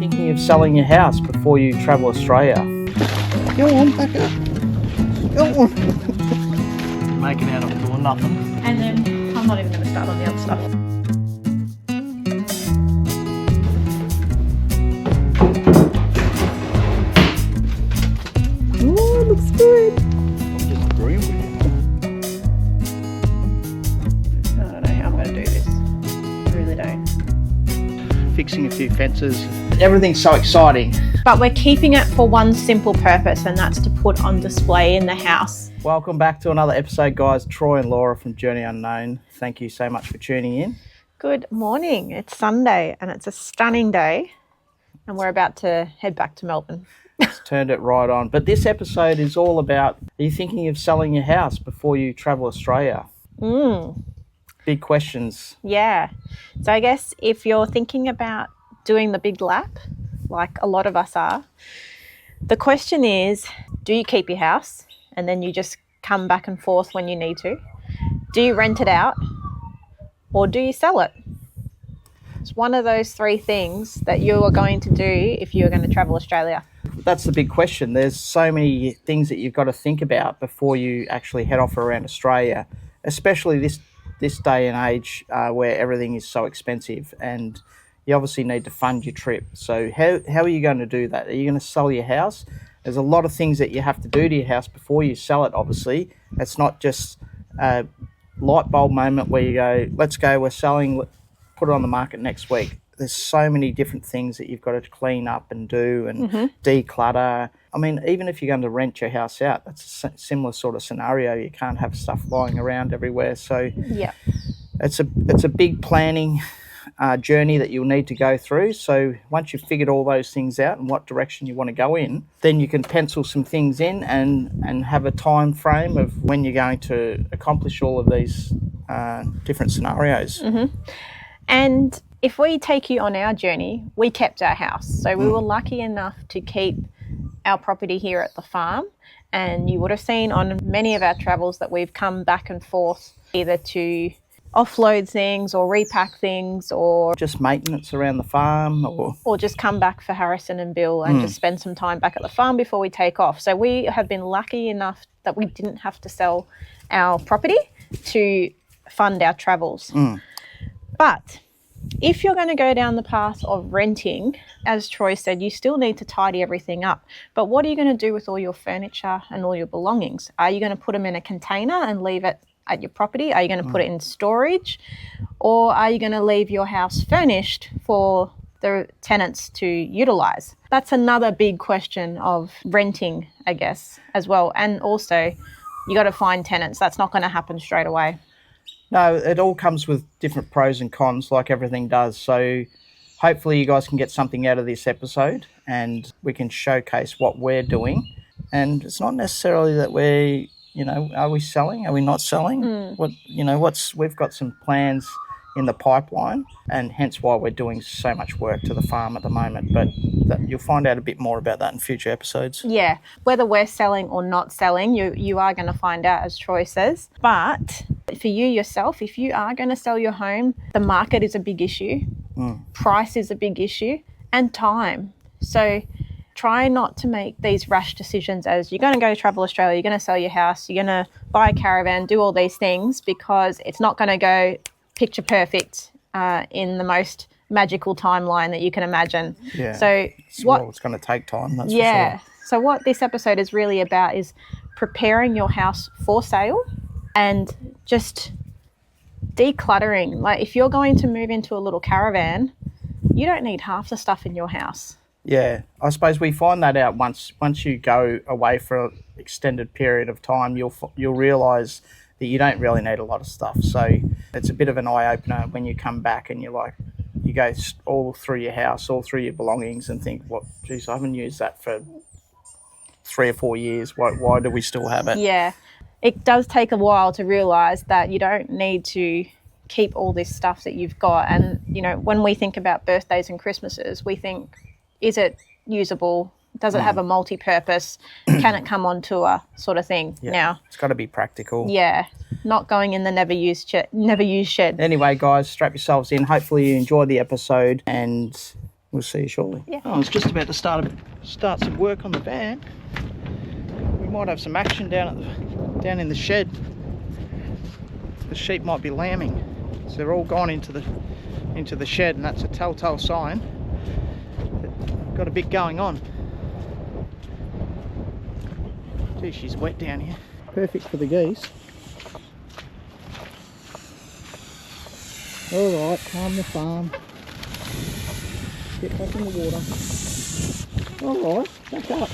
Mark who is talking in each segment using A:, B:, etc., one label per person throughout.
A: Thinking of selling your house before you travel Australia?
B: Go on, back up. Go on.
A: Making out of doing nothing.
C: And then I'm not even going to start on the other stuff.
B: Oh, it looks good.
A: I'm just agreeing with you.
C: I don't know how I'm going to do this. I really don't.
A: Fixing a few fences. Everything's so exciting.
C: But we're keeping it for one simple purpose, and that's to put on display in the house.
A: Welcome back to another episode, guys. Troy and Laura from Journey Unknown. Thank you so much for tuning in.
C: Good morning. It's Sunday and it's a stunning day, and we're about to head back to Melbourne.
A: It's turned it right on. But this episode is all about, are you thinking of selling your house before you travel Australia? Big questions.
C: Yeah. So I guess if you're thinking about doing the big lap, like a lot of us are, the question is, do you keep your house and then you just come back and forth when you need to? Do you rent it out or do you sell it? It's one of those three things that you are going to do if you're going to travel Australia.
A: That's the big question. There's so many things that you've got to think about before you actually head off around Australia, especially this day and age where everything is so expensive, and you obviously need to fund your trip. So how are you going to do that? Are you going to sell your house? There's a lot of things that you have to do to your house before you sell it, obviously. It's not just a light bulb moment where you go, let's go, we're selling, put it on the market next week. There's so many different things that you've got to clean up and do and declutter. I mean, even if you're going to rent your house out, that's a similar sort of scenario. You can't have stuff lying around everywhere. So
C: Yeah.
A: it's a big planning journey that you'll need to go through. So once you've figured all those things out and what direction you want to go in, then you can pencil some things in and have a time frame of when you're going to accomplish all of these different scenarios.
C: And if we take you on our journey, we kept our house. So we were lucky enough to keep our property here at the farm. And you would have seen on many of our travels that we've come back and forth either to offload things or repack things or
A: Just maintenance around the farm
C: or just come back for Harrison and Bill and just spend some time back at the farm before we take off. So we have been lucky enough that we didn't have to sell our property to fund our travels. But if you're going to go down the path of renting, as Troy said, you still need to tidy everything up. But what are you going to do with all your furniture and all your belongings? Are you going to put them in a container and leave it at your property? Are you going to put it in storage? Or are you going to leave your house furnished for the tenants to utilise? That's another big question of renting, I guess, as well. And also, you got to find tenants. That's not going to happen straight away.
A: No, it all comes with different pros and cons, like everything does. So hopefully you guys can get something out of this episode and we can showcase what we're doing. And it's not necessarily that we're, are we selling? Are we not selling? We've got some plans in the pipeline, and hence why we're doing so much work to the farm at the moment. But you'll find out a bit more about that in future episodes.
C: Yeah, whether we're selling or not selling, you are going to find out, as Troy says. But for you yourself, if you are going to sell your home, the market is a big issue, price is a big issue, and time. So try not to make these rash decisions as you're going to go travel Australia, you're going to sell your house, you're going to buy a caravan, do all these things, because it's not going to go picture perfect in the most magical timeline that you can imagine.
A: Yeah.
C: So
A: it's going to take time, that's for sure.
C: So what this episode is really about is preparing your house for sale and just decluttering. Like if you're going to move into a little caravan, you don't need half the stuff in your house.
A: Yeah, I suppose we find that out once you go away for an extended period of time. You'll realise that you don't really need a lot of stuff. So it's a bit of an eye-opener when you come back and you go all through your house, all through your belongings and think, I haven't used that for 3 or 4 years. Why do we still have it?
C: Yeah, it does take a while to realise that you don't need to keep all this stuff that you've got. And, when we think about birthdays and Christmases, we think, is it usable? Does it have a multi-purpose? Can it come on tour sort of thing?
A: Yeah,
C: now?
A: It's got to be practical.
C: Yeah, not going in the never used shed.
A: Anyway, guys, strap yourselves in. Hopefully you enjoy the episode and We'll see you shortly.
C: Yeah.
A: I was just about to start some work on the van. We might have some action down in the shed. The sheep might be lambing, so they're all gone into the shed, and that's a telltale sign that we've got a bit going on. Gee, she's wet down here. Perfect for the geese. All right, calm the farm. Get back in the water. All right, back up.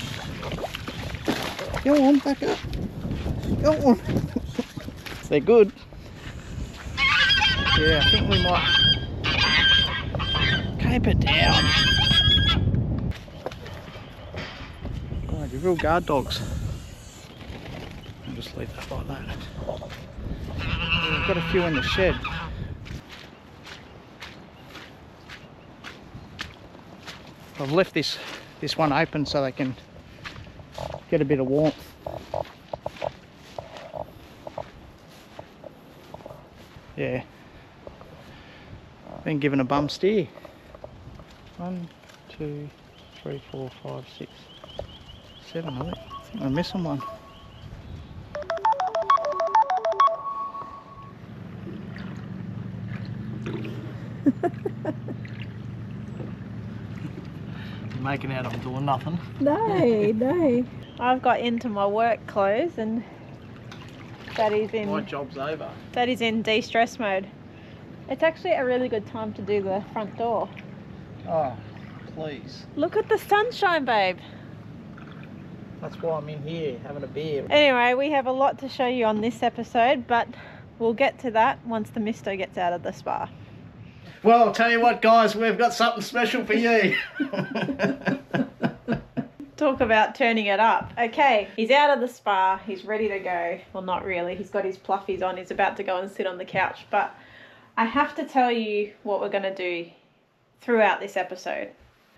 A: Go on, back up. Go on. They're good. Yeah, I think we might cape it down. Oh, you're real guard dogs. I'll just leave that like that. Yeah, we've got a few in the shed. I've left this one open so they can get a bit of warmth. Yeah. Been given a bum steer. 1, 2, 3, 4, 5, 6, 7. I think I'm missing one. Making out I'm doing nothing.
C: No. I've got into my work clothes and that is
A: My job's over.
C: That is in de-stress mode. It's actually a really good time to do the front door.
A: Oh, please.
C: Look at the sunshine, babe.
A: That's why I'm in here having a beer.
C: Anyway, we have a lot to show you on this episode, but we'll get to that once the misto gets out of the spa.
A: Well, I'll tell you what, guys, we've got something special for you.
C: Talk about turning it up. Okay, he's out of the spa. He's ready to go. Well, not really. He's got his pluffies on. He's about to go and sit on the couch. But I have to tell you what we're going to do throughout this episode.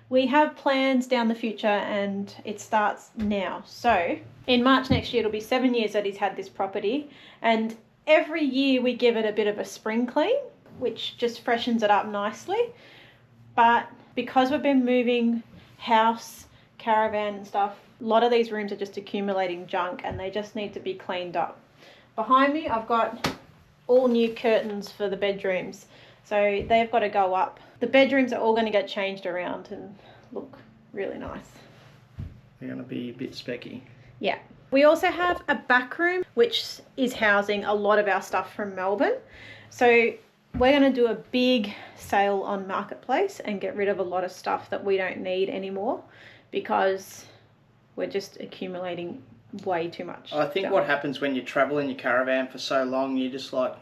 C: We have plans down the future and it starts now. So in March next year, it'll be 7 years that he's had this property. And every year we give it a bit of a spring clean, which just freshens it up nicely. But because we've been moving house, caravan and stuff, a lot of these rooms are just accumulating junk and they just need to be cleaned up. Behind me, I've got all new curtains for the bedrooms. So they've got to go up. The bedrooms are all going to get changed around and look really nice.
A: They're going to be a bit specky.
C: Yeah. We also have a back room, which is housing a lot of our stuff from Melbourne. So we're going to do a big sale on Marketplace and get rid of a lot of stuff that we don't need anymore because we're just accumulating way too much.
A: I think
C: junk.
A: what happens when you travel in your caravan for so long, you're just like,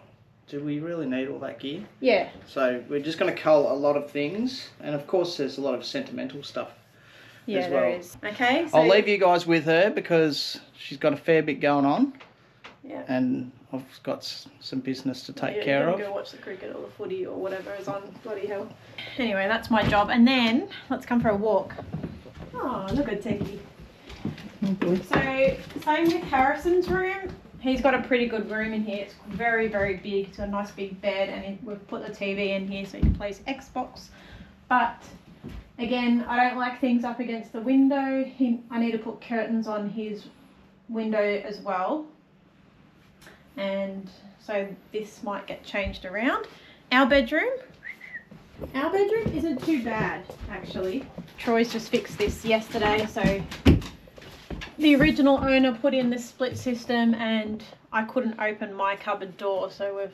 A: do we really need all that gear?
C: Yeah.
A: So we're just going to cull a lot of things. And of course, there's a lot of sentimental stuff
C: Yeah,
A: as well.
C: there is. Okay. So
A: I'll leave you guys with her because she's got a fair bit going on.
C: Yeah.
A: And I've got some business to take
C: Yeah,
A: care
C: you're
A: of.
C: gonna go watch the cricket or the footy or whatever is on. Bloody hell. Anyway, that's my job. And then let's come for a walk. Oh, look at Teki. So same with Harrison's room. He's got a pretty good room in here. It's very, very big. It's got a nice big bed and we've put the TV in here so he can play his Xbox. But again, I don't like things up against the window. I need to put curtains on his window as well. And so this might get changed around. Our bedroom isn't too bad actually. Troy's just fixed this yesterday, so the original owner put in this split system and I couldn't open my cupboard door, so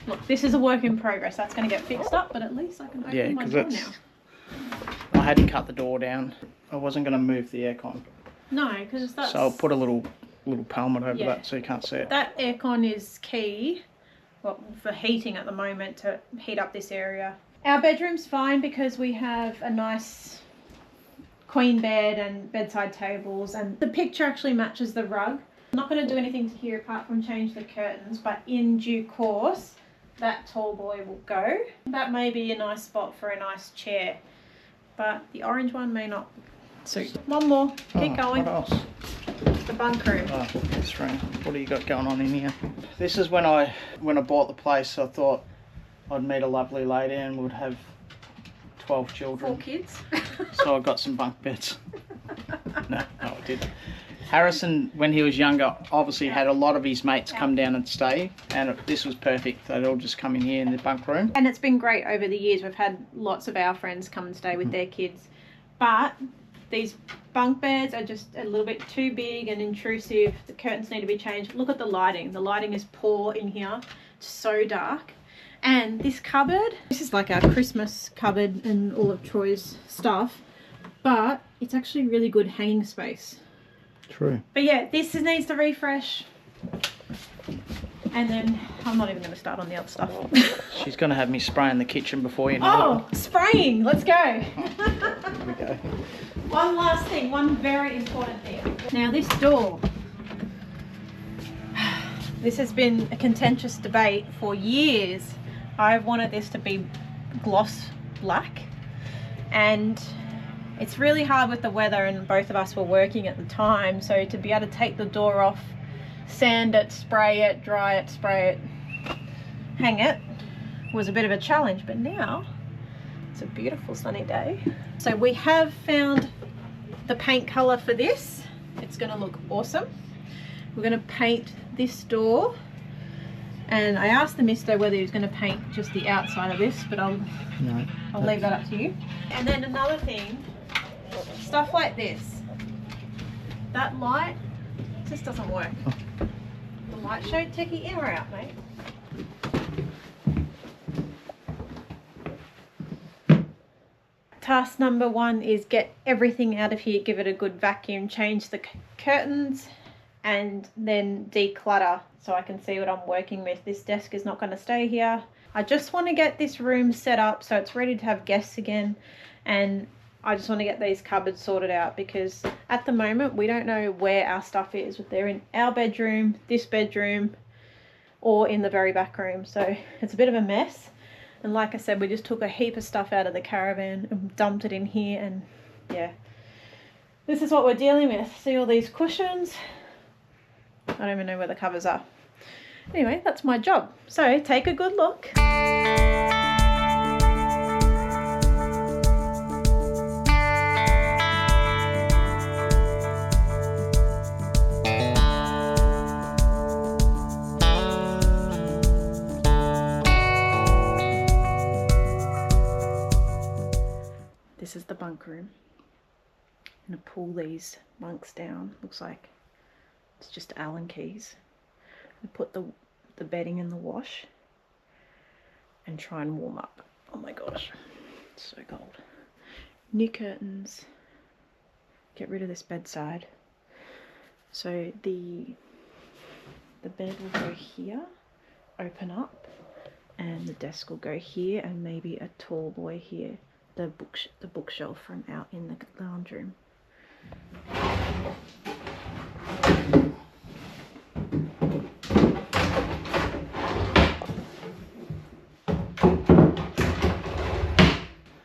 C: look, this is a work in progress. That's going to get fixed up, but at least I can open my door now.
A: I had to cut the door down. I wasn't going to move the aircon.
C: No, because that's...
A: So I'll put a little pelmet over that so you can't see it.
C: That aircon is key for heating at the moment to heat up this area. Our bedroom's fine because we have a nice queen bed and bedside tables and the picture actually matches the rug. I'm not going to do anything to here apart from change the curtains, but in due course that tall boy will go. That may be a nice spot for a nice chair, but the orange one may not suit. One more. Keep going.
A: What else?
C: The bunk room.
A: Oh, this room. What do you got going on in here? This is when I bought the place, I thought I'd meet a lovely lady and we'd have 12 children.
C: 4 kids.
A: So I got some bunk beds. No, I didn't. Harrison, when he was younger, obviously had a lot of his mates come down and stay, and this was perfect. They'd all just come in here in the bunk room.
C: And it's been great over the years. We've had lots of our friends come and stay with their kids. But these bunk beds are just a little bit too big and intrusive. The curtains need to be changed. Look at the lighting. The lighting is poor in here. It's so dark. And this cupboard, this is like our Christmas cupboard and all of Troy's stuff, but it's actually really good hanging space.
A: True.
C: But yeah, this needs to refresh. And then I'm not even going to start on the other stuff.
A: She's going to have me spraying the kitchen before you know
C: Oh, spraying. Let's go.
A: Here we go.
C: One last thing, one very important thing. Now this door, this has been a contentious debate for years. I've wanted this to be gloss black, and it's really hard with the weather, and both of us were working at the time, so to be able to take the door off, sand it, spray it, dry it, spray it, hang it, was a bit of a challenge. But now it's a beautiful sunny day. So we have found the paint color for this. It's going to look awesome. We're going to paint this door, and I asked the mister whether he was going to paint just the outside of this, but I'll leave that up to you. And then another thing, stuff like this, that light just doesn't work. The light show, techie, in or out, mate? Task number 1 is get everything out of here, give it a good vacuum, change the curtains, and then declutter so I can see what I'm working with. This desk is not going to stay here. I just want to get this room set up so it's ready to have guests again, and I just want to get these cupboards sorted out, because at the moment we don't know where our stuff is. They're in our bedroom, this bedroom, or in the very back room, so it's a bit of a mess. And like I said, we just took a heap of stuff out of the caravan and dumped it in here, and yeah, this is what we're dealing with. See all these cushions? I don't even know where the covers are. Anyway, that's my job. So take a good look. This is the bunk room. I'm going to pull these bunks down. Looks like it's just Allen keys. I put the bedding in the wash and try and warm up. Oh my gosh, it's so cold. New curtains. Get rid of this bedside. So the bed will go here, open up, and the desk will go here, and maybe a tall boy here. The bookshelf from out in the lounge room.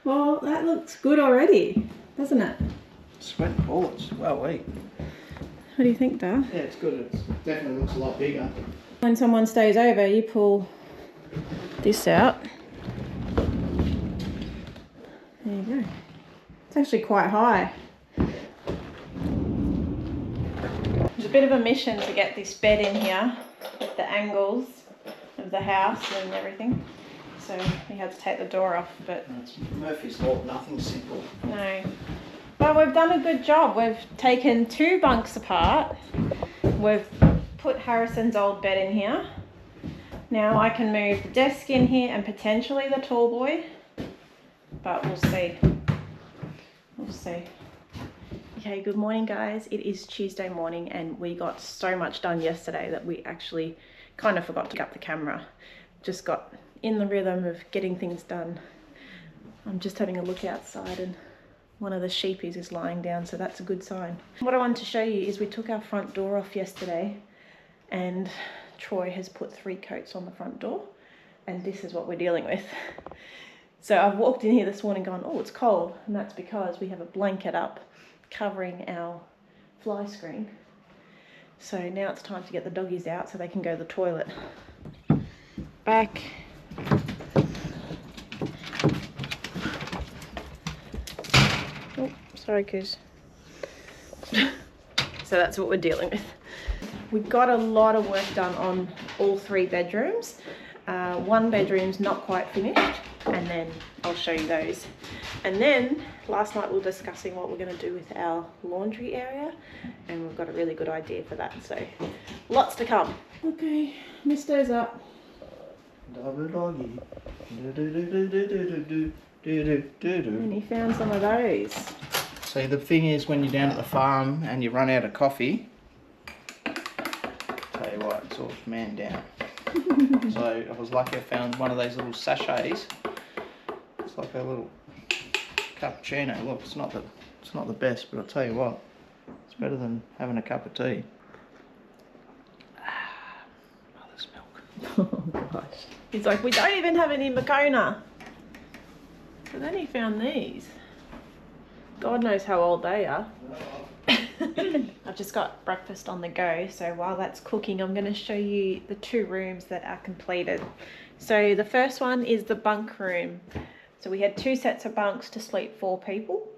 C: Well, that looks good already, doesn't it?
A: Sweat bullets. Well, wait.
C: What do you think, Dad?
A: Yeah, it's good. It definitely looks a lot bigger.
C: When someone stays over, you pull this out. There you go. It's actually quite high. It's a bit of a mission to get this bed in here with the angles of the house and everything. So we had to take the door off, but
A: It's Murphy's Law, nothing's simple.
C: no. But we've done a good job. We've taken 2 bunks apart. We've put Harrison's old bed in here. Now I can move the desk in here and potentially the tall boy. But we'll see. We'll see. Okay, good morning guys. It is Tuesday morning and we got so much done yesterday that we actually kind of forgot to pick up the camera. Just got in the rhythm of getting things done. I'm just having a look outside and one of the sheepies is lying down, so that's a good sign. What I wanted to show you is we took our front door off yesterday and Troy has put 3 coats on the front door, and this is what we're dealing with. So I've walked in here this morning going, oh, it's cold, and that's because we have a blanket up covering our fly screen. So now it's time to get the doggies out so they can go to the toilet. Back. Sorry, Coos. So that's what we're dealing with. We got a lot of work done on all 3 bedrooms. One bedroom's not quite finished, and then I'll show you those. And then last night we were discussing what we're going to do with our laundry area, and we've got a really good idea for that. So lots to come. Okay, Misto's up.
A: And
C: And he found some of those.
A: See, the thing is, when you're down at the farm and you run out of coffee, tell you what, it's all man down. So I was lucky I found one of those little sachets. It's like a little cappuccino. Look, it's not the best, but I'll tell you what, it's better than having a cup of tea. Mother's milk.
C: Oh gosh. He's like, we don't even have any Makona. But then he found these. God knows how old they are. I've just got breakfast on the go, so while that's cooking, I'm going to show you the 2 rooms that are completed. So the first one is the bunk room. So we had 2 sets of bunks to sleep 4 people.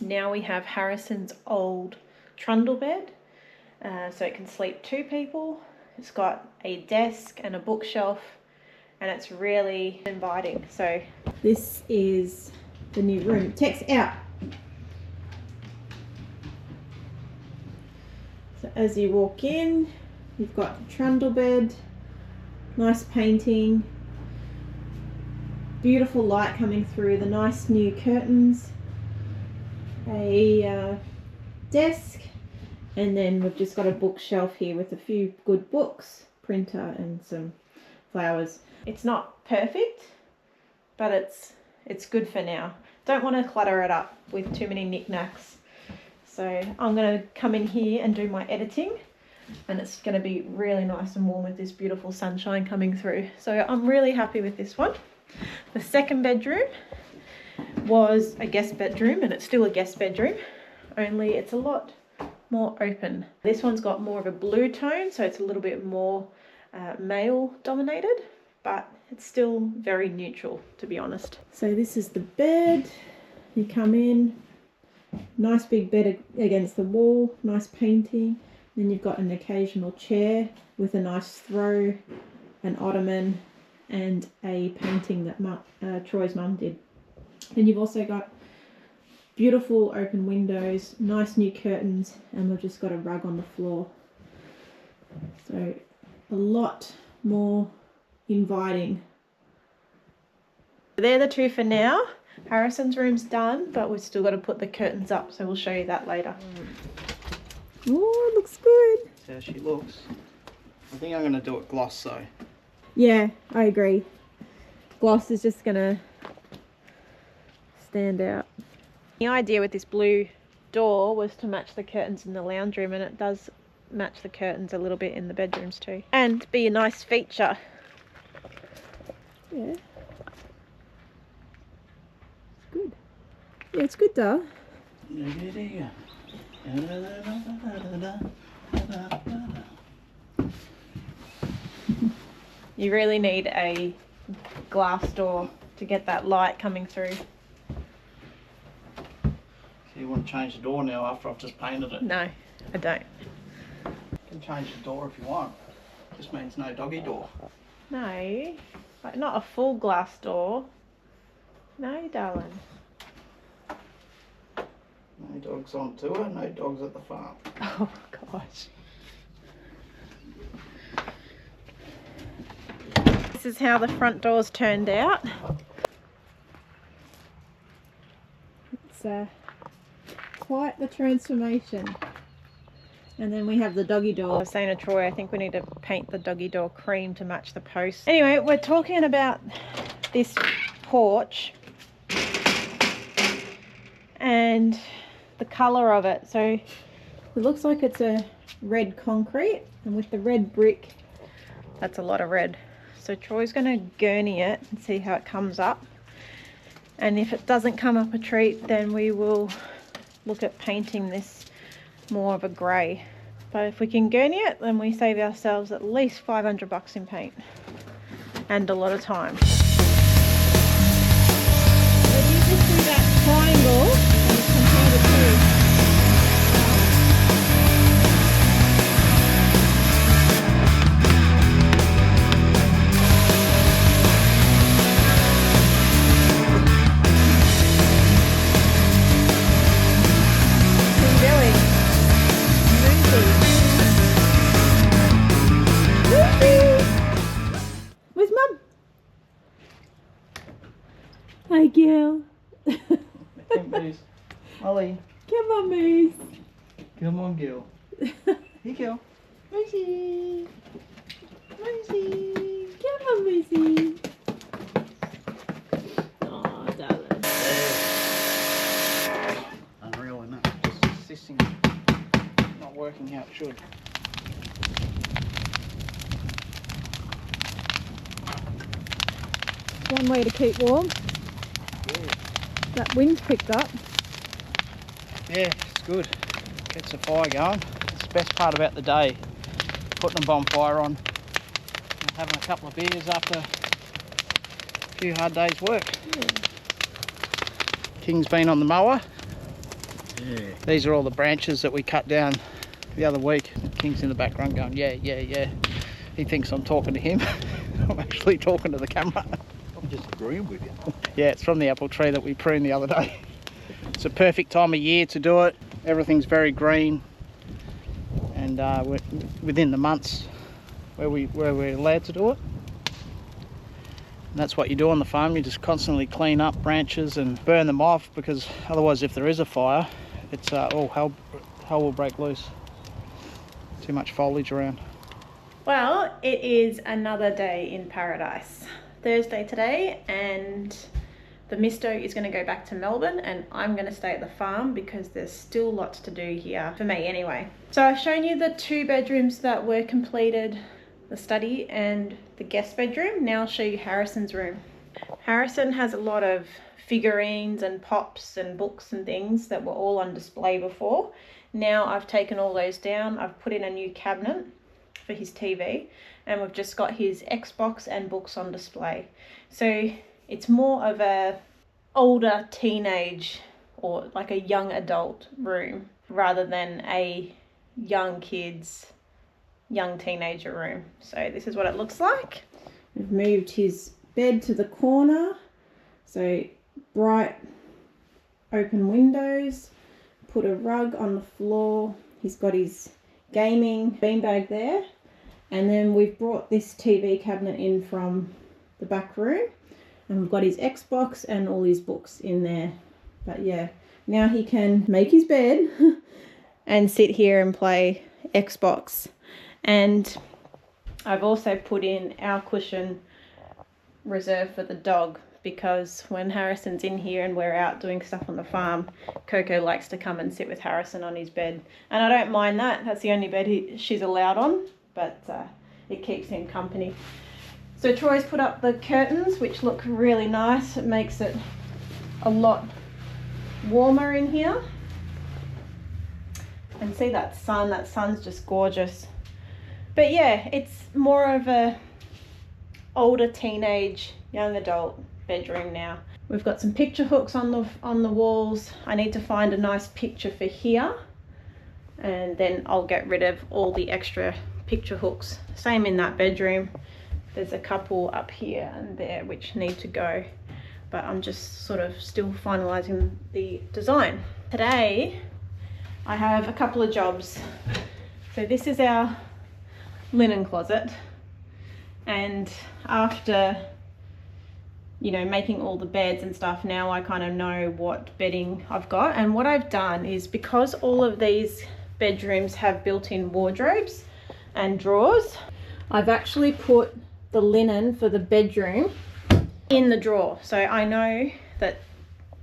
C: Now we have Harrison's old trundle bed, so it can sleep 2 people. It's got a desk and a bookshelf, and it's really inviting. So this is the new room. Text out. So as you walk in, you've got the trundle bed, nice painting, beautiful light coming through, the nice new curtains, a desk, and then we've just got a bookshelf here with a few good books, printer and some flowers. It's not perfect, but it's good for now. Don't want to clutter it up with too many knickknacks. So I'm going to come in here and do my editing, and it's going to be really nice and warm with this beautiful sunshine coming through. So I'm really happy with this one. The second bedroom was a guest bedroom, and it's still a guest bedroom, only it's a lot more open. This one's got more of a blue tone, so it's a little bit more male dominated, but it's still very neutral, to be honest. So this is the bed. You come in, nice big bed against the wall, nice painting. Then you've got an occasional chair with a nice throw, an ottoman, and a painting that Troy's mum did. Then you've also got beautiful open windows, nice new curtains, and we've just got a rug on the floor. So a lot more inviting. They're the 2 for now. Harrison's room's done, but we've still got to put the curtains up, so we'll show you that later. Oh, it looks good.
A: That's how she looks. I think I'm going to do it gloss though.
C: Yeah, I agree. Gloss is just going to stand out. The idea with this blue door was to match the curtains in the lounge room, and it does match the curtains a little bit in the bedrooms too. And be a nice feature. Yeah. It's good. Yeah, it's good though. You really need a glass door to get that light coming through.
A: So you want to change the door now after I've just painted it?
C: No, I don't.
A: You can change the door if you want. Just means no doggy door.
C: No, like not a full glass door. No, darling.
A: No dogs on tour, no dogs at the farm.
C: Oh gosh. This is how the front doors turned out. It's quite the transformation. And then we have the doggy door. I was saying to Troy, I think we need to paint the doggy door cream to match the posts. Anyway, we're talking about this porch and the colour of it. So it looks like it's a red concrete, and with the red brick, that's a lot of red. So Troy's going to gurney it and see how it comes up. And if it doesn't come up a treat, then we will look at painting this more of a grey. But if we can gurney it, then we save ourselves at least $500 in paint and a lot of time. So if you just do that triangle and compare the Gil.
A: Moose. Ollie.
C: Come on, Moose.
A: Come on, Gil. Here, Gil. Moosey. Moosey.
C: Come on, Moosey. Oh, darling.
A: Unreal, isn't it? Just this thing not working how it should.
C: One way to keep warm.
A: Yeah.
C: That wind's picked up.
A: Yeah, it's good. Gets the fire going. It's the best part about the day. Putting a bonfire on and having a couple of beers after a few hard days' work.
C: Yeah.
A: King's been on the mower.
B: Yeah.
A: These are all the branches that we cut down the other week. King's in the background going, yeah, yeah, yeah. He thinks I'm talking to him. I'm actually talking to the camera.
B: I'm just agreeing with you.
A: Yeah, it's from the apple tree that we pruned the other day. It's a perfect time of year to do it. Everything's very green, and we're within the months where we're allowed to do it. And that's what you do on the farm. You just constantly clean up branches and burn them off, because otherwise, if there is a fire, it's all hell will break loose. Too much foliage around.
C: Well, it is another day in paradise. Thursday today, and the Misto is going to go back to Melbourne and I'm going to stay at the farm because there's still lots to do here, for me anyway. So I've shown you the 2 bedrooms that were completed, the study and the guest bedroom. Now I'll show you Harrison's room. Harrison has a lot of figurines and pops and books and things that were all on display before. Now I've taken all those down. I've put in a new cabinet for his TV, and we've just got his Xbox and books on display. So it's more of a older teenage or like a young adult room rather than a young kids, young teenager room. So this is what it looks like. We've moved his bed to the corner, so bright open windows, put a rug on the floor. He's got his gaming beanbag there, and then we've brought this TV cabinet in from the back room, and we've got his Xbox and all his books in there. But yeah, now he can make his bed and sit here and play Xbox. And I've also put in our cushion reserved for the dog, because when Harrison's in here and we're out doing stuff on the farm, Coco likes to come and sit with Harrison on his bed. And I don't mind that. That's the only bed she's allowed on, but it keeps him company. So Troy's put up the curtains, which look really nice. It makes it a lot warmer in here. And see that sun's just gorgeous. But yeah, it's more of a older teenage, young adult bedroom now. We've got some picture hooks on the walls. I need to find a nice picture for here, and then I'll get rid of all the extra picture hooks. Same in that bedroom. There's a couple up here and there which need to go, but I'm just sort of still finalizing the design. Today I have a couple of jobs. So this is our linen closet, and after making all the beds and stuff, now I kind of know what bedding I've got. And what I've done is, because all of these bedrooms have built-in wardrobes and drawers, I've actually put the linen for the bedroom in the drawer. So I know that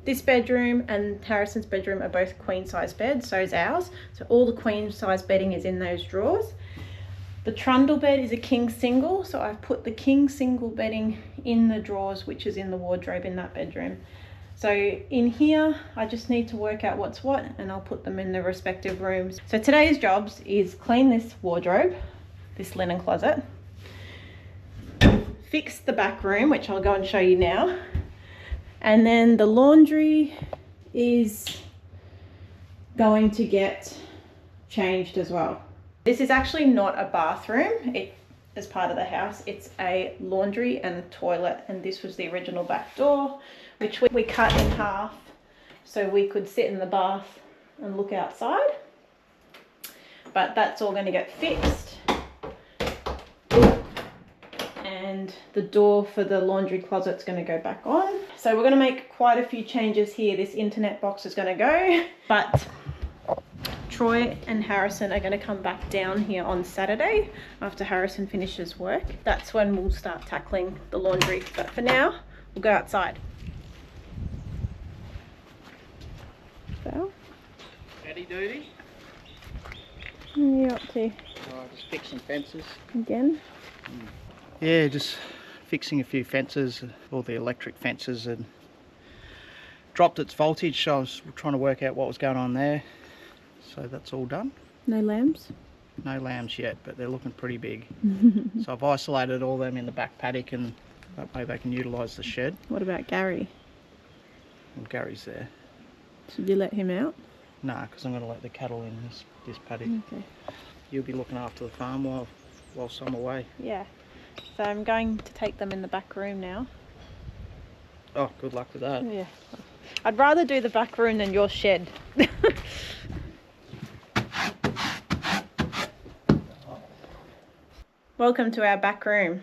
C: this bedroom and Harrison's bedroom are both queen size beds, so is ours. So all the queen size bedding is in those drawers. The trundle bed is a king single, so I've put the king single bedding in the drawers, which is in the wardrobe in that bedroom. So in here, I just need to work out what's what, and I'll put them in the respective rooms. So today's jobs is clean this wardrobe, this linen closet, fix the back room, which I'll go and show you now, and then the laundry is going to get changed as well. This is actually not a bathroom. As part of the house, it's a laundry and a toilet, and this was the original back door, which we cut in half so we could sit in the bath and look outside. But that's all going to get fixed, and the door for the laundry closet's going to go back on. So we're going to make quite a few changes here. This internet box is going to go, but Troy and Harrison are going to come back down here on Saturday after Harrison finishes work. That's when we'll start tackling the laundry, but for now we'll go outside. So,
A: Daddy duty.
C: what are you up to?
A: Oh, just fixing fences.
C: Again?
A: Yeah, just fixing a few fences, all the electric fences, and dropped its voltage, so I was trying to work out what was going on there. So that's all done.
C: No lambs?
A: No lambs yet, but they're looking pretty big. So I've isolated all them in the back paddock, and that way they can utilise the shed.
C: What about Gary?
A: Well, Gary's there.
C: Should you let him out?
A: Nah, because I'm going to let the cattle in this paddock.
C: Okay.
A: You'll be looking after the farm whilst I'm away.
C: Yeah. So I'm going to take them in the back room now.
A: Oh, good luck with that.
C: Yeah. I'd rather do the back room than your shed. Welcome to our back room.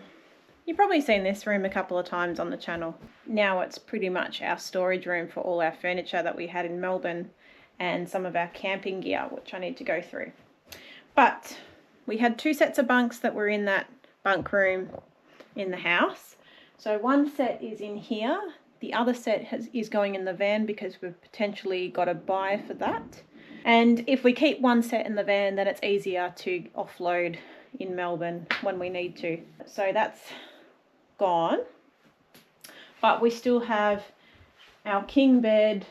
C: You've probably seen this room a couple of times on the channel. Now it's pretty much our storage room for all our furniture that we had in Melbourne and some of our camping gear, which I need to go through. But we had 2 sets of bunks that were in that bunk room in the house. So one set is in here. The other set is going in the van because we've potentially got a buy for that. And if we keep one set in the van, then it's easier to offload in Melbourne when we need to. So that's gone. But we still have our king bed,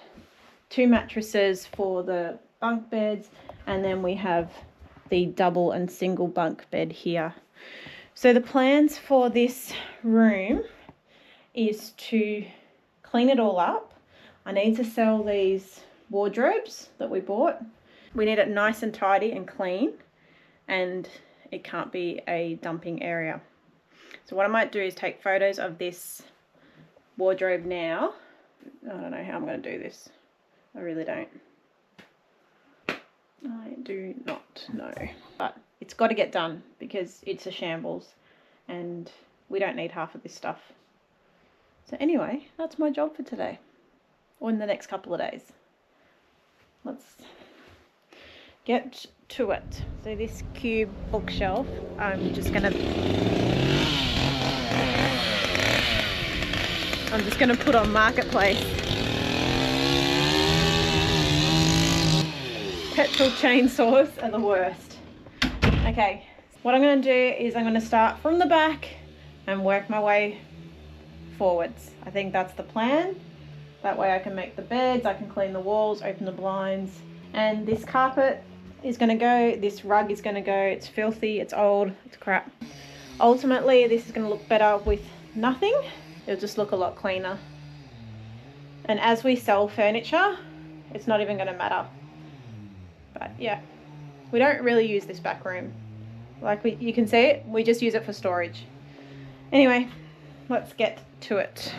C: 2 mattresses for the bunk beds, and then we have the double and single bunk bed here. So the plans for this room is to clean it all up. I need to sell these wardrobes that we bought. We need it nice and tidy and clean, and it can't be a dumping area. So what I might do is take photos of this wardrobe now. I don't know how I'm going to do this. I really don't. I do not know. But it's got to get done because it's a shambles and we don't need half of this stuff. So anyway, that's my job for today, or in the next couple of days. Let's get to it. So this cube bookshelf, I'm just gonna put on Marketplace. Petrol chainsaws are the worst. Okay, what I'm going to do is I'm going to start from the back and work my way forwards. I think that's the plan. That way I can make the beds, I can clean the walls, open the blinds. And this carpet is going to go, this rug is going to go. It's filthy, it's old, it's crap. Ultimately, this is going to look better with nothing. It'll just look a lot cleaner. And as we sell furniture, it's not even going to matter. But yeah, we don't really use this back room. Like you can see it, we just use it for storage. Anyway, let's get to it.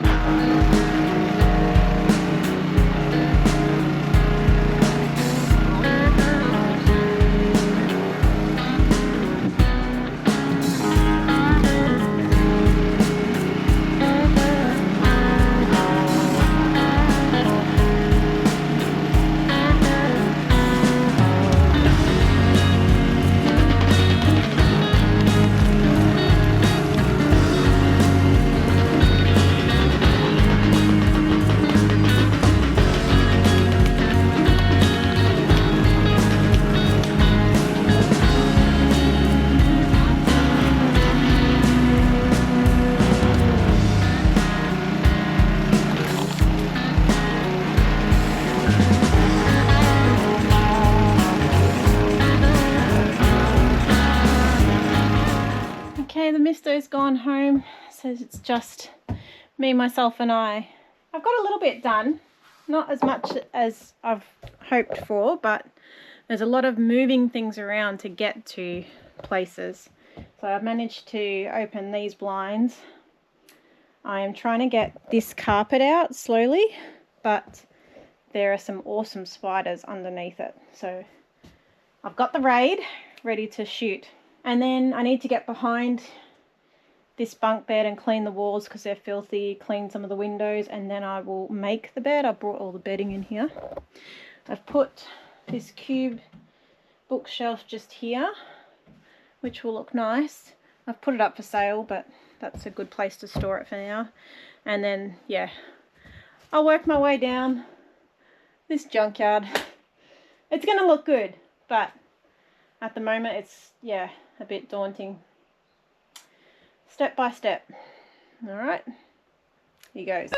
C: Okay, the misto's gone home, says it's just me, myself and I. I've got a little bit done, not as much as I've hoped for, but there's a lot of moving things around to get to places. So I've managed to open these blinds. I am trying to get this carpet out slowly, but there are some awesome spiders underneath it. So I've got the raid ready to shoot. And then I need to get behind this bunk bed and clean the walls because they're filthy, clean some of the windows, and then I will make the bed. I brought all the bedding in here. I've put this cube bookshelf just here, which will look nice. I've put it up for sale, but that's a good place to store it for now. And then, yeah, I'll work my way down this junkyard. It's going to look good, but at the moment it's, yeah, a bit daunting. Step by step. All right, here goes.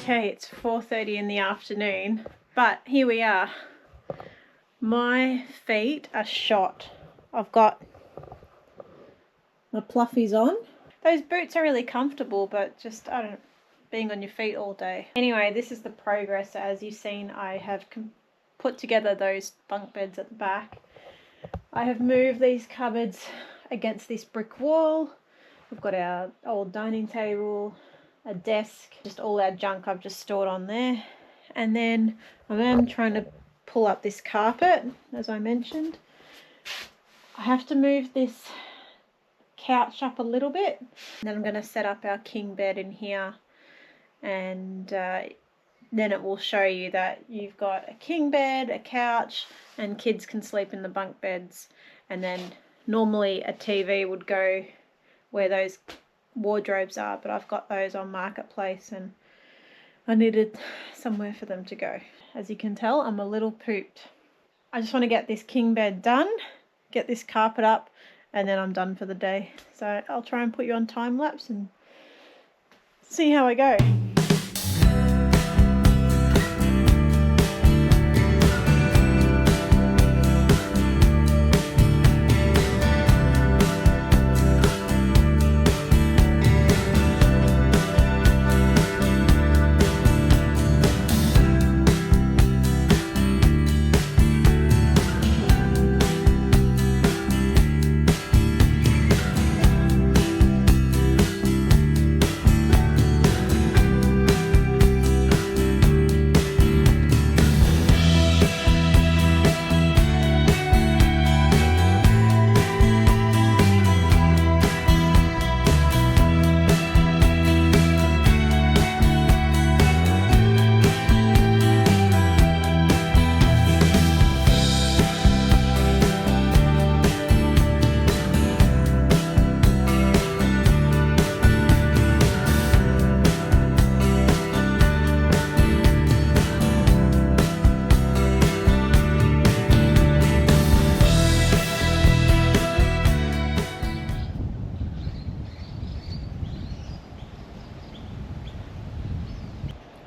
C: Okay, it's 4:30 in the afternoon, but here we are. My feet are shot. I've got my pluffies on. Those boots are really comfortable, but just, I don't know, being on your feet all day. Anyway, this is the progress. As you've seen, I have put together those bunk beds at the back. I have moved these cupboards against this brick wall. We've got our old dining table, a desk, just all our junk I've just stored on there. And then I am trying to pull up this carpet, as I mentioned. I have to move this couch up a little bit. Then I'm going to set up our king bed in here, and then it will show you that you've got a king bed, a couch, and kids can sleep in the bunk beds. And then normally a TV would go where those wardrobes are, but I've got those on Marketplace and I needed somewhere for them to go. As you can tell, I'm a little pooped. I just want to get this king bed done, get this carpet up, and then I'm done for the day. So I'll try and put you on time lapse and see how I go.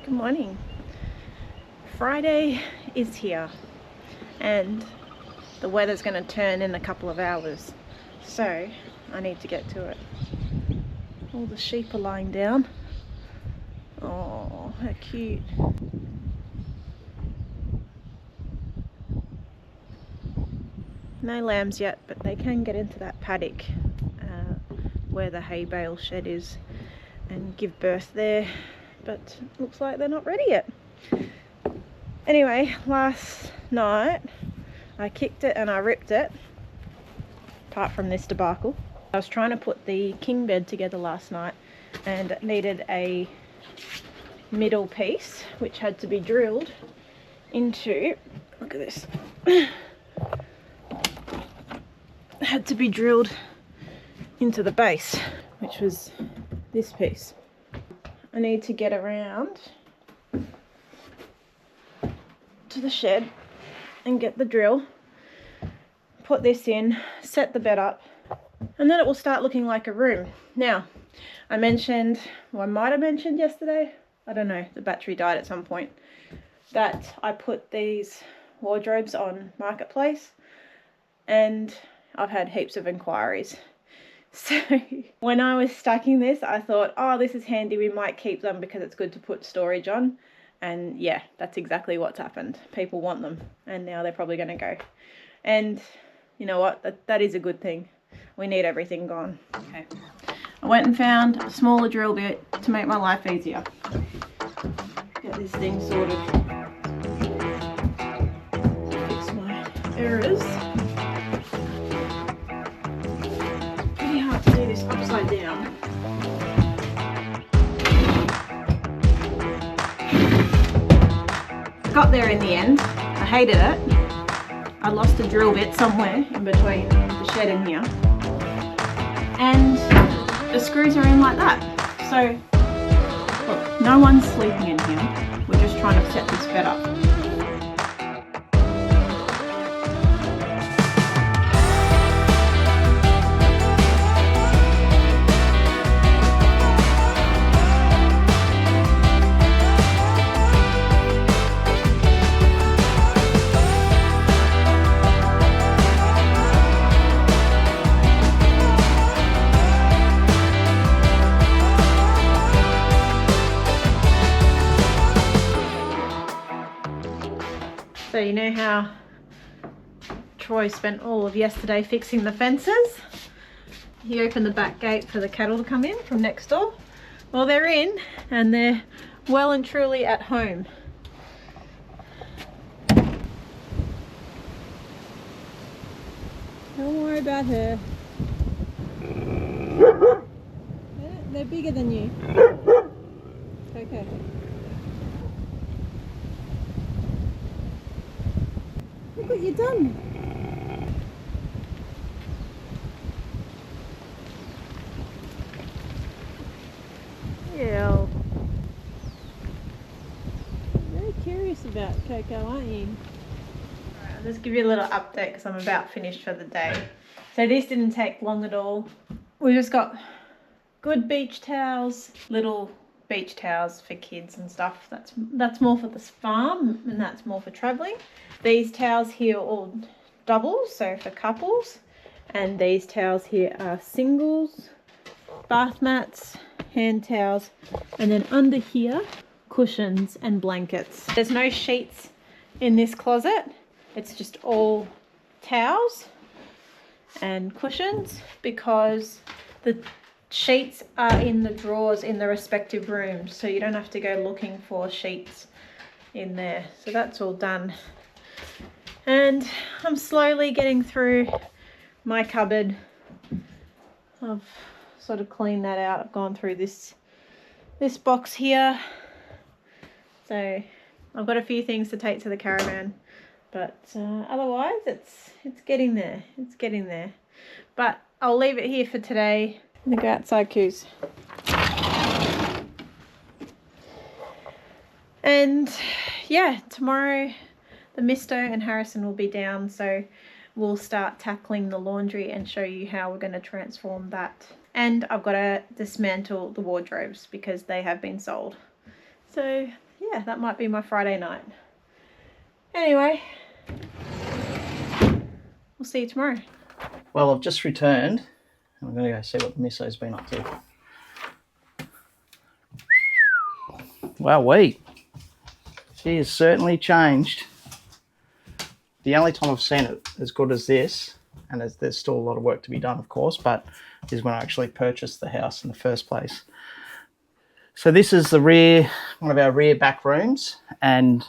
C: Good morning. Friday is here and the weather's going to turn in a couple of hours, so I need to get to it. All the sheep are lying down. Oh, how cute. No lambs yet, but they can get into that paddock where the hay bale shed is and give birth there, but looks like they're not ready yet. Anyway, last night I kicked it and I ripped it, apart from this debacle. I was trying to put the king bed together last night and it needed a middle piece which had to be drilled into, look at this, had to be drilled into the base, which was this piece. I need to get around to the shed and get the drill, put this in, set the bed up, and then it will start looking like a room. Now, I mentioned, or I might have mentioned yesterday, I don't know, the battery died at some point, that I put these wardrobes on Marketplace, and I've had heaps of inquiries. So when I was stacking this, I thought, oh, this is handy, we might keep them because it's good to put storage on. And yeah, that's exactly what's happened. People want them, and now they're probably going to go. And you know what? That is a good thing. We need everything gone. Okay. I went and found a smaller drill bit to make my life easier. Get this thing sorted. Fix my errors. Pretty hard to do this upside down. Got there in the end. I hated it. I lost a drill bit somewhere in between the shed and here, and the screws are in like that. So look, no one's sleeping in here, we're just trying to set this bed up. So you know how Troy spent all of yesterday fixing the fences? He opened the back gate for the cattle to come in from next door. Well, they're in and they're well and truly at home. Don't worry about her. They're bigger than you. Okay. Look what you've done. Yeah. Very curious about Coco, aren't you? Alright, I'll just give you a little update because I'm about finished for the day. So this didn't take long at all. We just got good beach towels, little beach towels for kids and stuff. That's more for the farm and that's more for travelling. These towels here are all doubles, so for couples, and these towels here are singles, bath mats, hand towels, and then under here cushions and blankets. There's no sheets in this closet, it's just all towels and cushions because the sheets are in the drawers in the respective rooms, so you don't have to go looking for sheets in there. So that's all done, and I'm slowly getting through my cupboard. I've sort of cleaned that out. I've gone through this box here, so I've got a few things to take to the caravan, but otherwise it's getting there. It's getting there, but I'll leave it here for today. I'm gonna go outside, Coos. And yeah, tomorrow the Misto and Harrison will be down, so we'll start tackling the laundry and show you how we're going to transform that. And I've got to dismantle the wardrobes because they have been sold. So yeah, that might be my Friday night. Anyway, we'll see you tomorrow.
A: Well, I've just returned. I'm going to go see what the Misso's been up to. Wow, she has certainly changed. The only time I've seen it as good as this and there's still a lot of work to be done, of course, but this is when I actually purchased the house in the first place. So this is the rear, one of our rear back rooms, and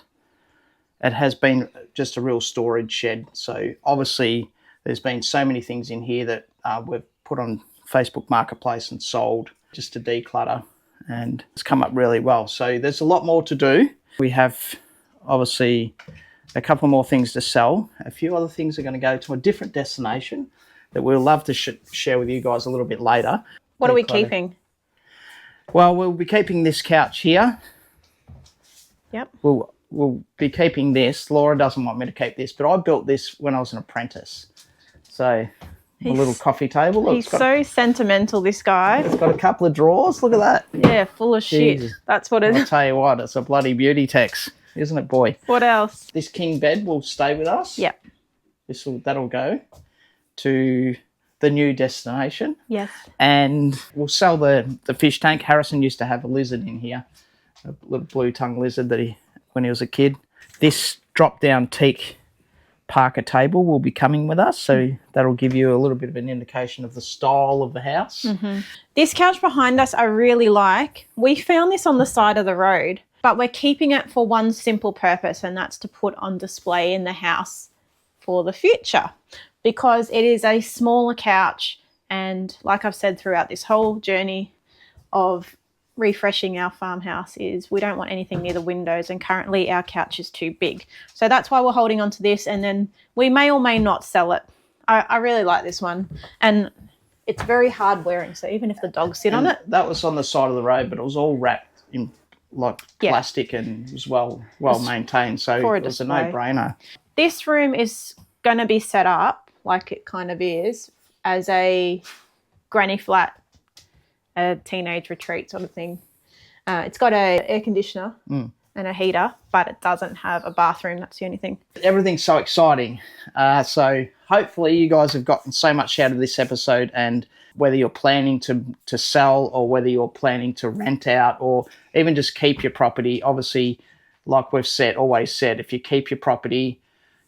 A: it has been just a real storage shed. So obviously there's been so many things in here that we've put on Facebook Marketplace and sold just to declutter, and it's come up really well. So there's a lot more to do. We have obviously a couple more things to sell. A few other things are going to go to a different destination that we'll love to share with you guys a little bit later.
C: What are we keeping?
A: Well, we'll be keeping this couch here.
C: Yep.
A: We'll be keeping this. Laura doesn't want me to keep this, but I built this when I was an apprentice. So a little coffee table. Look,
C: He's so sentimental, this guy.
A: It's got a couple of drawers. Look at that.
C: Yeah, full of shit. That's what it
A: I'll
C: is.
A: tell you what, it's a bloody beauty text, isn't it, boy?
C: What else?
A: This king bed will stay with us.
C: Yep.
A: That'll go to the new destination.
C: Yes.
A: And we'll sell the fish tank. Harrison used to have a lizard in here, a little blue tongue lizard when he was a kid. This drop down teak Parker table will be coming with us, so that'll give you a little bit of an indication of the style of the house.
C: Mm-hmm. This couch behind us I really like. We found this on the side of the road, but we're keeping it for one simple purpose, and that's to put on display in the house for the future, because it is a smaller couch, and like I've said throughout this whole journey of refreshing our farmhouse is we don't want anything near the windows, and currently our couch is too big. So that's why we're holding on to this, and then we may or may not sell it. I really like this one, and it's very hard wearing, so even if the dogs sit on it.
A: That was on the side of the road, but it was all wrapped in plastic and it was well maintained, so it was a no-brainer.
C: This room is going to be set up like it kind of is as a granny flat, a teenage retreat sort of thing. It's got an air conditioner and a heater, but it doesn't have a bathroom. That's the only thing. Everything's
A: so exciting. So hopefully you guys have gotten so much out of this episode, and whether you're planning to sell or whether you're planning to rent out or even just keep your property, obviously, like we've always said, if you keep your property,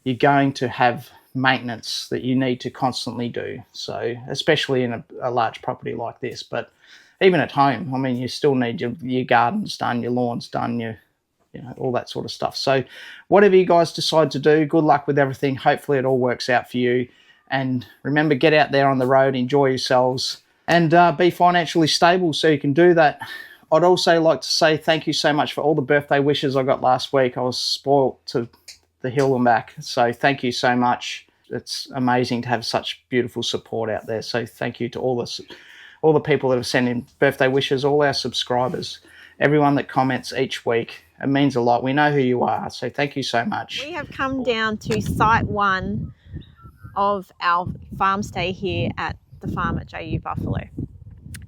A: you're going to have maintenance that you need to constantly do. So especially in a large property like this, but even at home, I mean, you still need your gardens done, your lawns done, all that sort of stuff. So whatever you guys decide to do, good luck with everything. Hopefully it all works out for you. And remember, get out there on the road, enjoy yourselves, and be financially stable so you can do that. I'd also like to say thank you so much for all the birthday wishes I got last week. I was spoilt to the hill and back. So thank you so much. It's amazing to have such beautiful support out there. So thank you to all the people that have sent in birthday wishes, all our subscribers, everyone that comments each week. It means a lot. We know who you are, so thank you so much.
C: We have come down to site 1 of our farm stay here at the farm at JU Buffalo.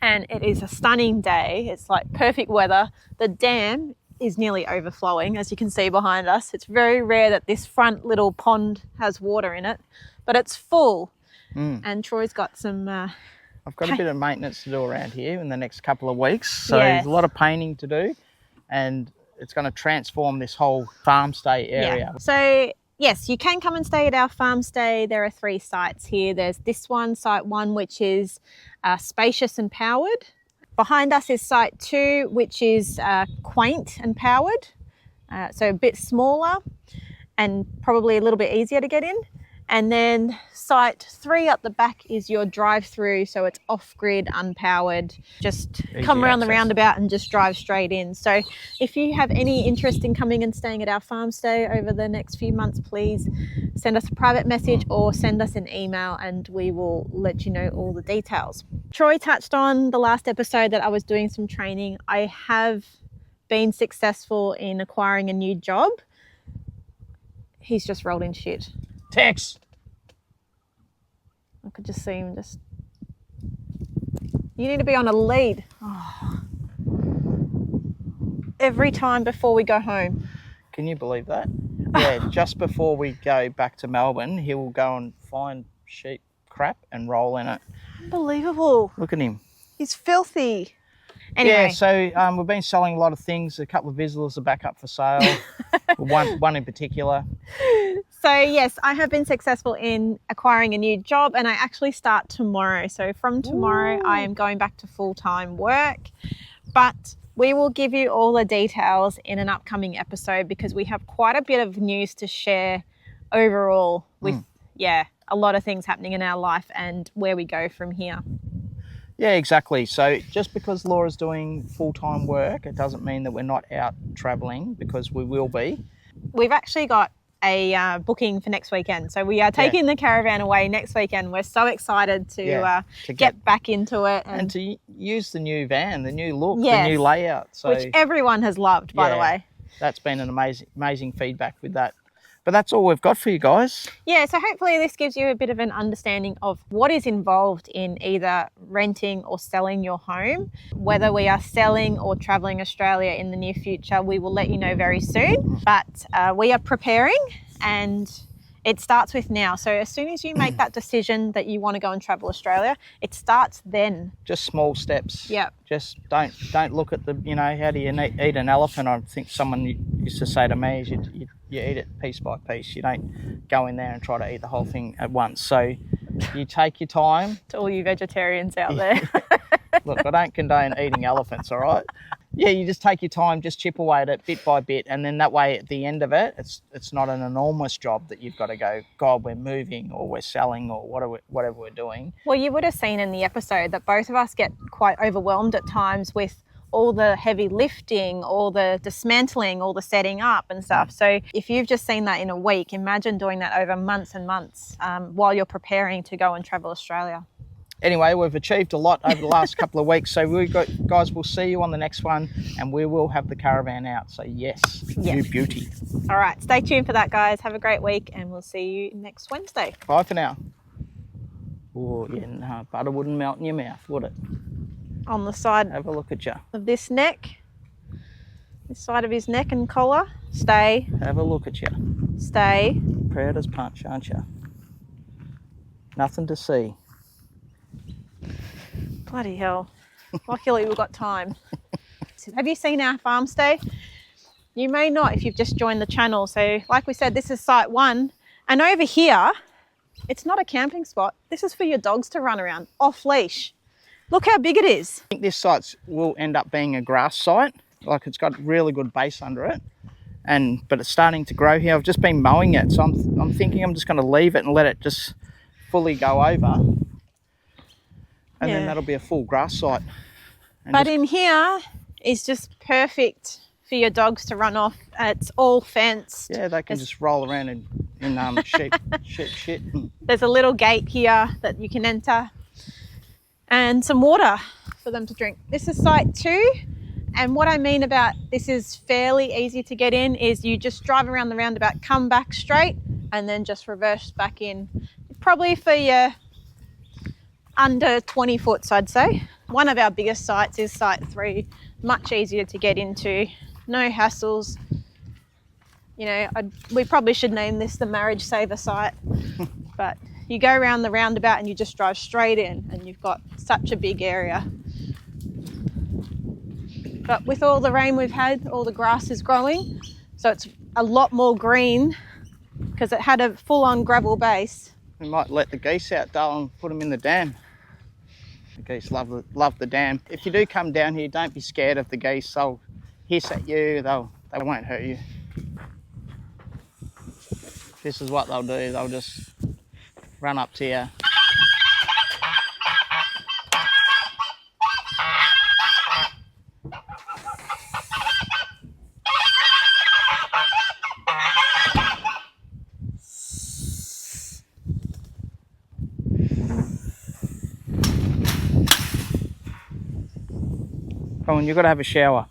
C: And it is a stunning day. It's like perfect weather. The dam is nearly overflowing, as you can see behind us. It's very rare that this front little pond has water in it, but it's full. And Troy's got some...
A: I've got a bit of maintenance to do around here in the next couple of weeks. So there's a lot of painting to do, and it's going to transform this whole farm stay area.
C: Yeah. So yes, you can come and stay at our farm stay. There are 3 sites here. There's this one, site 1, which is spacious and powered. Behind us is site 2, which is quaint and powered. So a bit smaller and probably a little bit easier to get in. And then site 3 at the back is your drive-through, so it's off-grid, unpowered. Just come around the roundabout and just drive straight in. So if you have any interest in coming and staying at our farm stay over the next few months, please send us a private message or send us an email and we will let you know all the details. Troy touched on the last episode that I was doing some training. I have been successful in acquiring a new job. He's just rolled in shit.
A: Text.
C: I could just see him just... You need to be on a lead. Oh. Every time before we go home.
A: Can you believe that? Yeah, just before we go back to Melbourne, he will go and find sheep crap and roll in it.
C: Unbelievable.
A: Look at him.
C: He's filthy. Anyway.
A: Yeah, so we've been selling a lot of things. A couple of Epuzzles are back up for sale. one in particular.
C: So yes, I have been successful in acquiring a new job, and I actually start tomorrow. So from tomorrow, I am going back to full-time work, but we will give you all the details in an upcoming episode because we have quite a bit of news to share overall with, a lot of things happening in our life and where we go from here.
A: Yeah, exactly. So just because Laura's doing full-time work, it doesn't mean that we're not out travelling, because we will be.
C: We've actually got a booking for next weekend. So we are taking the caravan away next weekend. We're so excited to get back into it.
A: And to use the new van, the new look,
C: yes,
A: the new layout. So,
C: which everyone has loved, by the way.
A: That's been an amazing feedback with that. But that's all we've got for you guys.
C: Yeah, so hopefully this gives you a bit of an understanding of what is involved in either renting or selling your home. Whether we are selling or travelling Australia in the near future, we will let you know very soon. But we are preparing, and it starts with now. So as soon as you make that decision that you want to go and travel Australia, it starts then.
A: Just small steps.
C: Yeah.
A: Just don't look at the, how do you eat an elephant? I think someone used to say to me is you eat it piece by piece. You don't go in there and try to eat the whole thing at once. So you take your time.
C: To all you vegetarians out there.
A: Look, I don't condone eating elephants, all right? Yeah, you just take your time, just chip away at it bit by bit, and then that way at the end of it, it's not an enormous job that you've got to go, God, we're moving or we're selling or whatever we're doing.
C: Well, you would have seen in the episode that both of us get quite overwhelmed at times with all the heavy lifting, all the dismantling, all the setting up and stuff. So if you've just seen that in a week, imagine doing that over months and months while you're preparing to go and travel Australia.
A: Anyway, we've achieved a lot over the last couple of weeks. So guys, we'll see you on the next one, and we will have the caravan out. So yes, you beauty.
C: All right, stay tuned for that, guys. Have a great week, and we'll see you next Wednesday.
A: Bye for now. Oh, yeah, no, butter wouldn't melt in your mouth, would it?
C: On the side
A: Have a look at you.
C: Of this neck, this side of his neck and collar. Stay.
A: Have a look at you.
C: Stay.
A: Proud as punch, aren't you? Nothing to see.
C: Bloody hell. Luckily we've got time. Have you seen our farm stay? You may not if you've just joined the channel. So like we said, this is site 1. And over here, it's not a camping spot. This is for your dogs to run around off leash. Look how big it is.
A: I think this site will end up being a grass site. Like, it's got really good base under it. But it's starting to grow here. I've just been mowing it. So I'm thinking I'm just going to leave it and let it just fully go over. And then that'll be a full grass site.
C: But in here is just perfect for your dogs to run off. It's all fenced.
A: Yeah, they can just roll around in shit.
C: There's a little gate here that you can enter, and some water for them to drink. This is site 2, and what I mean about this is fairly easy to get in is you just drive around the roundabout, come back straight, and then just reverse back in. Probably for your under 20 foots, I'd say. One of our biggest sites is site 3, much easier to get into, no hassles. We probably should name this the marriage saver site, but you go around the roundabout and you just drive straight in, and you've got such a big area. But with all the rain we've had, all the grass is growing, so it's a lot more green because it had a full-on gravel base.
A: We might let the geese out, Dale, and put them in the dam. The geese love the dam. If you do come down here, don't be scared of the geese. They'll hiss at you. They won't hurt you. This is what they'll do. They'll just run up to you. Come on, you've got to have a shower.